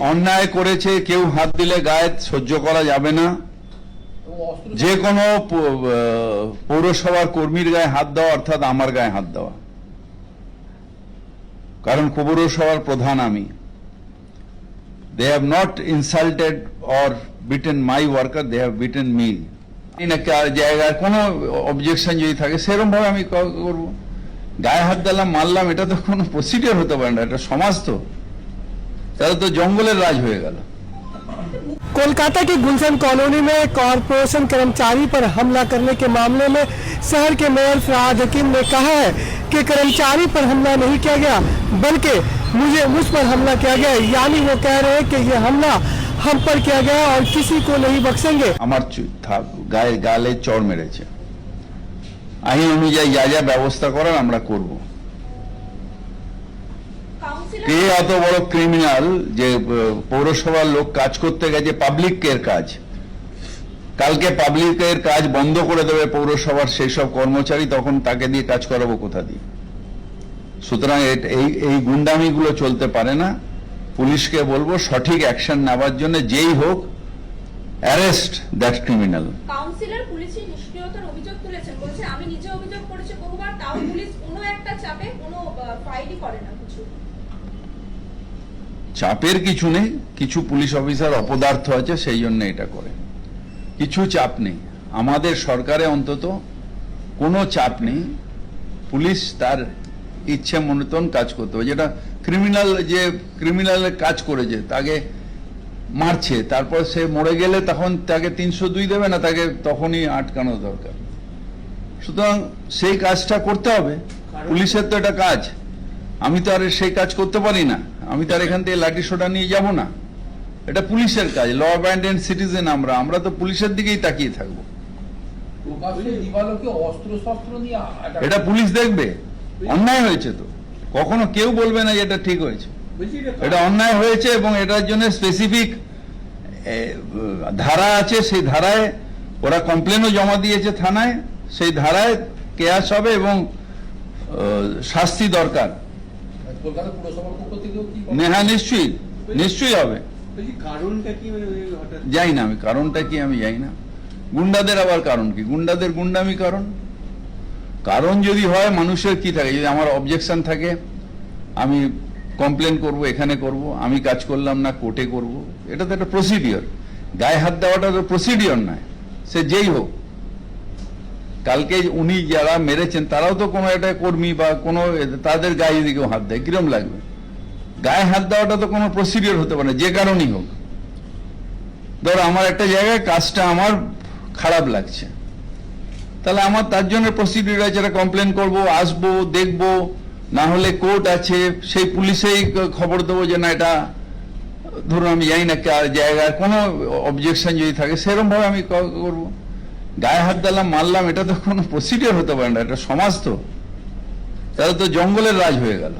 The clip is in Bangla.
অন্যায় করেছে, কেউ হাত দিলে গায়ে সহ্য করা যাবে না। যে কোনো পৌরসভার কর্মীর গায়ে হাত দেওয়া অর্থাৎ আমার গায়ে হাত দেওয়া, কারণ পৌরসভার প্রধান আমি। They have not insulted or beaten my worker, they have beaten me. জায়গায় কোনো অবজেকশন যদি থাকে সেরকম ভাবে আমি করবো। গায়ে হাত দিলাম, মারলাম, এটা তো কোনো প্রসিডিওর হতে পারে না, এটা সমাজ তো, তাহলে তো জঙ্গলের রাজ হয়ে গেল। कोलकाता की गुलशन कॉलोनी में कॉरपोरेशन कर्मचारी पर हमला करने के मामले में शहर के मेयर फराद हकीम ने कहा है कि कर्मचारी पर हमला नहीं किया गया बल्कि मुझ पर हमला किया गया। यानी वो कह रहे हैं कि ये हमला हम पर किया गया और किसी को नहीं बख्शेंगे। আমার গায়ে গালে চড় মেরেছে, আইন অনুযায়ী যা যা ব্যবস্থা করার আমরা করব। কে এত বড় ক্রিমিনাল যে পৌরসভার লোক কাজ করতে গেছে পাবলিকের কাজ, কালকে পাবলিকের কাজ বন্ধ করে দেবে পৌরসভার সেই সব কর্মচারী, তখন তাকে দিয়ে কাজ করাবো কোথা দিয়ে? সুতরাং এই গুন্ডামিগুলো চলতে পারে না। পুলিশকে বলবো সঠিক অ্যাকশন নেওয়ার জন্য, যেই হোক অ্যারেস্ট দ্যাট ক্রিমিনাল। কাউন্সিলর পুলিশের নিষ্ক্রিয়তার অভিযোগ তুলেছেন, বলছে আমি নিজে অভিযোগ করেছি বহুবার, তাও পুলিশ কোনো একটা চাপে কোনো ফাইলই করে না। কিছু চাপের কিছু নেই, কিছু পুলিশ অফিসার অপদার্থ আছে সেই জন্য এটা করে, কিছু চাপ নেই। আমাদের সরকারে অন্তত কোনো চাপ নেই, পুলিশ তার ইচ্ছে মনোতন কাজ করতে হবে। যেটা ক্রিমিনাল কাজ করেছে, তাকে মারছে, তারপর সে মরে গেলে তখন তাকে 302 দেবে না, তাকে তখনই আটকানো দরকার। সুতরাং সেই কাজটা করতে হবে, পুলিশের তো এটা কাজ। আমি তো আর সেই কাজ করতে পারি না, আমি তো আর এখান থেকে লাঠি সোটা নিয়ে যাব না, এটা পুলিশের কাজ। ল অ্যাবাইডেন্ট সিটিজেন আমরা তো পুলিশের দিকেই তাকিয়ে থাকবো। এটা পুলিশ দেখবে, অন্যায় হয়েছে তো, কখনো কেউ বলবে না যে এটা ঠিক হয়েছে। এটা অন্যায় হয়েছে এবং এটার জন্য স্পেসিফিক ধারা আছে, সেই ধারায় ওরা কমপ্লেনও জমা দিয়েছে থানায়, সেই ধারায় কেয়াস হবে এবং শাস্তি দরকার। হ্যাঁ, নিশ্চয়ই হবে। যাই না আমি, কারণটা কি আমি যাই না। গুন্ডাদের আবার কারণ কি? গুন্ডাদের গুন্ডামি কারণ যদি হয়, মানুষের কি থাকে, যদি আমার অবজেকশন থাকে, আমি কমপ্লেন করব, এখানে করব, আমি কাজ করলাম না কোর্টে করব, এটা তো একটা প্রসিডিওর। গায়ে হাত দেওয়াটা তো প্রসিডিওর নয়, সে যেই হোক। কালকে উনি যারা মেরেছেন তারাও তো কোনো একটা কর্মী বা কোনো, তাদের গায়ে যদি কেউ হাত দেয় কিরম লাগবে? গায়ে হাত দেওয়াটা তো কোনো প্রসিডিওর হতে পারে না, যে কারণেই হোক। ধরো আমার একটা জায়গায় কাজটা আমার খারাপ লাগছে, তাহলে আমার তার জন্য প্রসিডিওর আছে, এটা কমপ্লেন করব, আসবো, দেখবো, না হলে কোর্ট আছে, সেই পুলিশেই খবর দেবো যে না এটা, ধরুন আমি যাই না জায়গায় কোনো অবজেকশন যদি থাকে সেরকম ভাবে আমি করবো। গায়ে হাত দিলাম, মারলাম, এটা তো কোনো প্রসিডিওর হতে পারে না, এটা সমাজ তো, তাহলে তো জঙ্গলের রাজ হয়ে গেল।